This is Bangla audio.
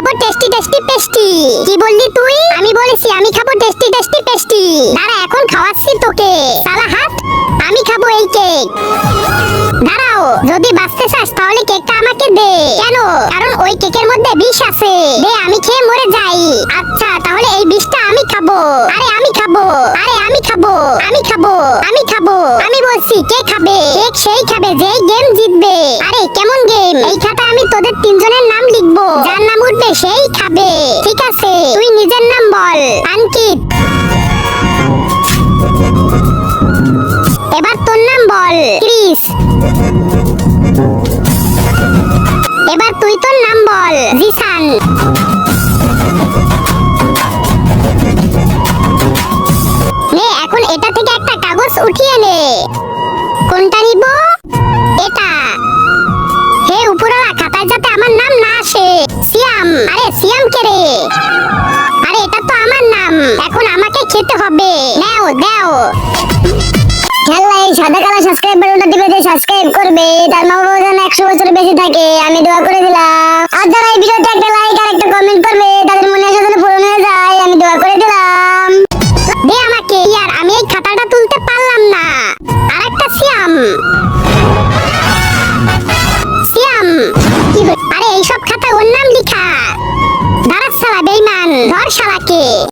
খাবো টেস্টি টেস্টি পেস্টি। কি বললি তুই? আমি বলেছি আমি খাবো টেস্টি টেস্টি পেস্টি। দাঁড়া এখন খাওয়াচ্ছি তোকে। সালা হাত, আমি খাবো এই কেক। দাঁড়াও, যদি বাঁচতে চাস তাহলে কেকটা আমাকে দে। কেন? কারণ ওই কেকের মধ্যে বিষ আছে। দে, আমি খেয়ে মরে যাই। আচ্ছা তাহলে এই বিষটা আমি খাবো। আরে আমি খাবো, আরে আমি খাবো, আমি খাবো, আমি খাবো। আমি বলছি কে খাবে? কেক সেই খাবে যেই গেম জিতবে। আরে কেমন গেম? এই খাতায় আমি তোদের তিনজনের নাম লিখবো, যার নাম উঠবে সেই খাবে। ঠিক আছে, তুই নিজের নাম বল। আনকিত। এবার তোর নাম বল। ক্রিস। এবার তুই তোর নাম বল। জিসান। নে এখন এটা থেকে একটা কাগজ উঠিয়ে নে। কোনটা নিব? এটা। হে উপরওয়ালা, খাতায় যাতে আমার নাম না আসে। সিয়াম। আরে সিয়াম কে রে? আরে এটা তো আমার নাম, এখন আমাকে খেতে হবে। নাও দাও। খেলা এই সাদা কালো সাবস্ক্রাইব বাটনটা টিপে দিয়ে সাবস্ক্রাইব করবে, তার মা বাবা যেন 100 বছরের বেশি থাকে, আমি দোয়া করে দিলাম। আর যারা এই ভিডিওতে একটা লাইক আর একটা কমেন্ট করবে তাদের মনে আশা যেন পূরণ হয়ে যায়, আমি দোয়া করে দিলাম। দে আমাকে। ইয়ার আমি এই খাতাটা তুলতে পারলাম না। আরেকটা সিয়াম। সিয়াম। আরে এইসব খাতা ওর নাম লেখা। দাঁড়া শালা বেঈমান, ধর শালাকে।